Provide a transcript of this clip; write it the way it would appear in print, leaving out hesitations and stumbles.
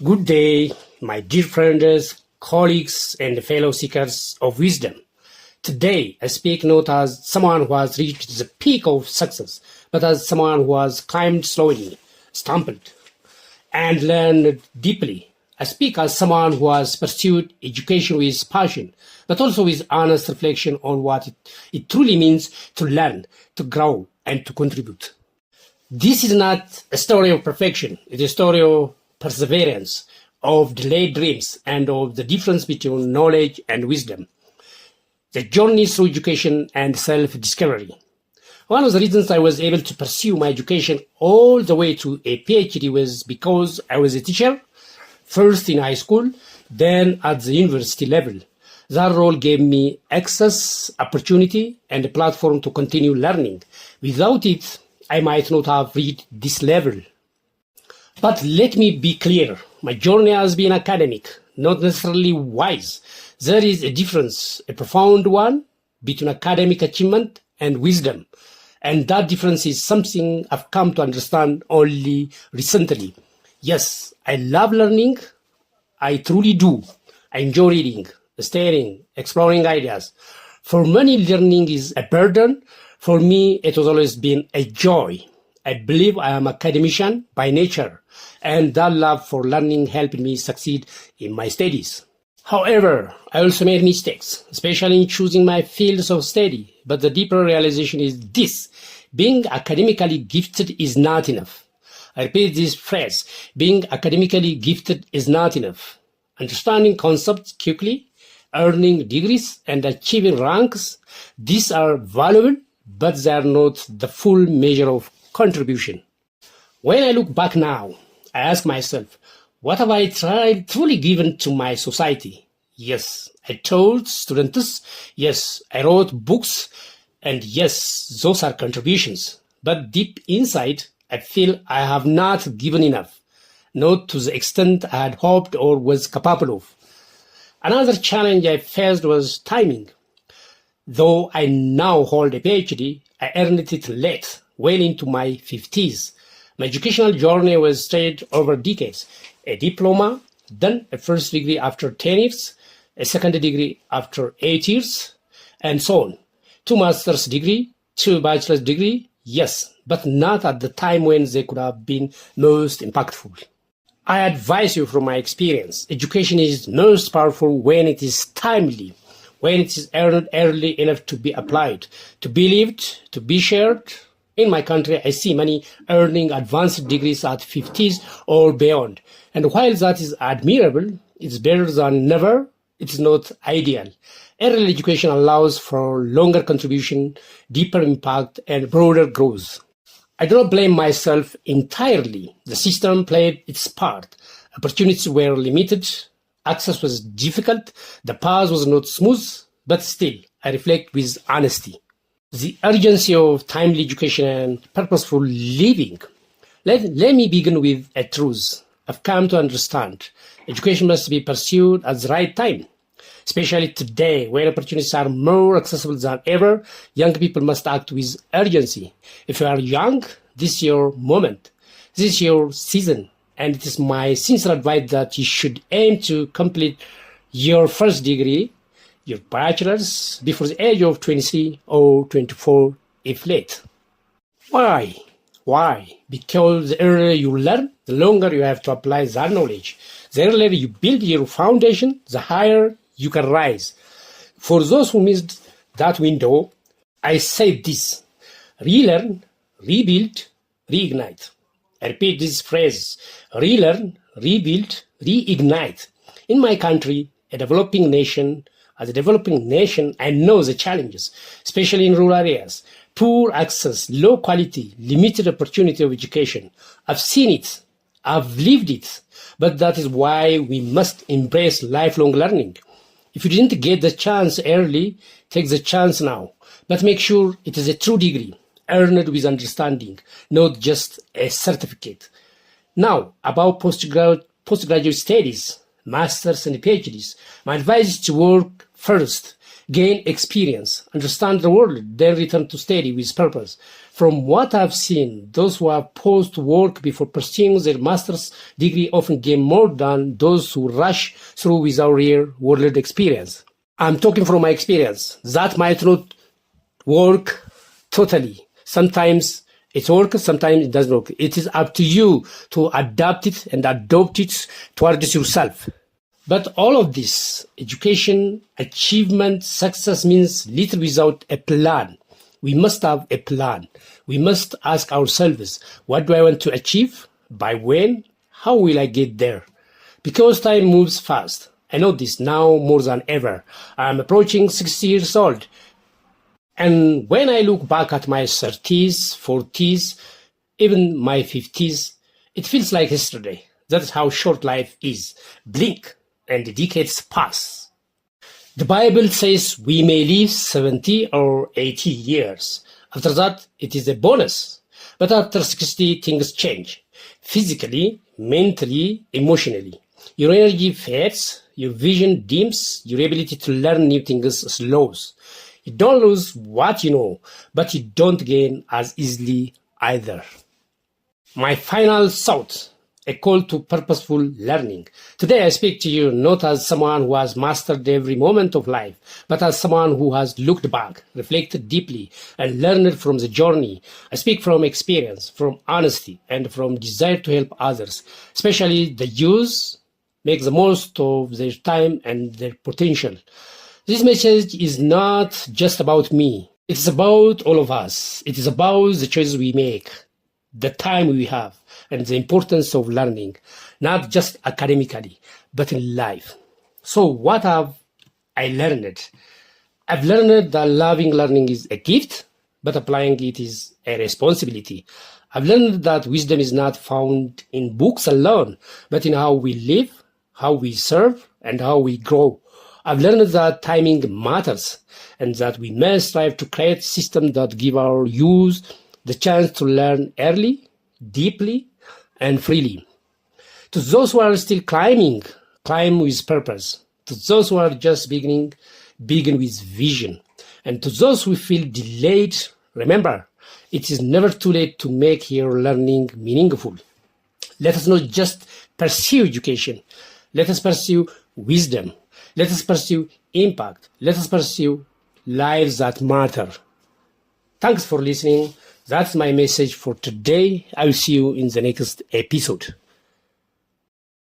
Good day, my dear friends, colleagues, and fellow seekers of wisdom. Today, I speak not as someone who has reached the peak of success, but as someone who has climbed slowly, stumbled, and learned deeply. I speak as someone who has pursued education with passion, but also with honest reflection on what it truly means to learn, to grow, and to contribute. This is not a story of perfection. It is a story of perseverance, of delayed dreams, and of the difference between knowledge and wisdom. The journey through education and self-discovery. One of the reasons I was able to pursue my education all the way to a PhD was because I was a teacher, first in high school, then at the university level. That role gave me access, opportunity, and a platform to continue learning. Without it, I might not have reached this level. But let me be clear, my journey has been academic, not necessarily wise. There is a difference, a profound one, between academic achievement and wisdom. And that difference is something I've come to understand only recently. Yes, I love learning. I truly do. I enjoy reading, studying, exploring ideas. For many, learning is a burden. For me, it has always been a joy. I believe I am an academician by nature, and that love for learning helped me succeed in my studies. However, I also made mistakes, especially in choosing my fields of study. But the deeper realization is this: being academically gifted is not enough. I repeat this phrase: being academically gifted is not enough. Understanding concepts quickly, earning degrees, and achieving ranks, these are valuable, but they are not the full measure of contribution. When I look back now, I ask myself, what have I truly given to my society? Yes, I taught students. Yes, I wrote books. And yes, those are contributions. But deep inside, I feel I have not given enough, not to the extent I had hoped or was capable of. Another challenge I faced was timing. Though I now hold a PhD, I earned it late, well into my 50s. My educational journey was stretched over decades. A diploma, then a first degree after 10 years, a second degree after 8 years, and so on. 2 master's degree, 2 bachelor's degree, yes, but not at the time when they could have been most impactful. I advise you from my experience, education is most powerful when it is timely, when it is earned early enough to be applied, to be lived, to be shared. In my country, I see many earning advanced degrees at 50s or beyond. And while that is admirable, it's better than never. It's not ideal. Early education allows for longer contribution, deeper impact, and broader growth. I do not blame myself entirely. The system played its part. Opportunities were limited. Access was difficult. The path was not smooth. But still, I reflect with honesty. The urgency of timely education and purposeful living. Let me begin with a truth I've come to understand. Education must be pursued at the right time. Especially today, when opportunities are more accessible than ever, young people must act with urgency. If you are young, this is your moment. This is your season. And it is my sincere advice that you should aim to complete your first degree, your bachelor's, before the age of 23 or 24 if late. Why? Why? Because the earlier you learn, the longer you have to apply that knowledge. The earlier you build your foundation, the higher you can rise. For those who missed that window, I say this: relearn, rebuild, reignite. I repeat this phrase: relearn, rebuild, reignite. In my country, as a developing nation, I know the challenges, especially in rural areas. Poor access, low quality, limited opportunity of education. I've seen it. I've lived it. But that is why we must embrace lifelong learning. If you didn't get the chance early, take the chance now. But make sure it is a true degree, earned with understanding, not just a certificate. Now, about postgraduate studies, masters and PhDs, my advice is to work first. gain experience, understand the world, then return to study with purpose. From what I've seen, those who have paused to work before pursuing their master's degree often gain more than those who rush through without real-world experience. I'm talking from my experience. That might not work totally. Sometimes it works, sometimes it doesn't work. It is up to you to adapt it and adopt it towards yourself. But all of this, education, achievement, success means little without a plan. We must have a plan. We must ask ourselves, what do I want to achieve? By when? How will I get there? Because time moves fast. I know this now more than ever. I'm approaching 60 years old. And when I look back at my 30s, 40s, even my 50s, it feels like yesterday. That is how short life is. Blink and the decades pass. The Bible says we may live 70 or 80 years. After that, it is a bonus. But after 60, things change. Physically, mentally, emotionally. Your energy fades, your vision dims, your ability to learn new things slows. You don't lose what you know, but you don't gain as easily either. My final thought, a call to purposeful learning. Today I speak to you not as someone who has mastered every moment of life, but as someone who has looked back, reflected deeply, and learned from the journey. I speak from experience, from honesty, and from desire to help others, especially the youth, make the most of their time and their potential. This message is not just about me. It's about all of us. It is about the choices we make, the time we have, and the importance of learning, not just academically, but in life. So what have I learned? I've learned that loving learning is a gift, but applying it is a responsibility. I've learned that wisdom is not found in books alone, but in how we live, how we serve, and how we grow. I've learned that timing matters, and that we must strive to create systems that give our youth the chance to learn early, deeply, and freely. To those who are still climbing, climb with purpose. To those who are just beginning, begin with vision. And to those who feel delayed, remember, it is never too late to make your learning meaningful. Let us not just pursue education. Let us pursue wisdom. Let us pursue impact. Let us pursue lives that matter. Thanks for listening. That's my message for today. I will see you in the next episode.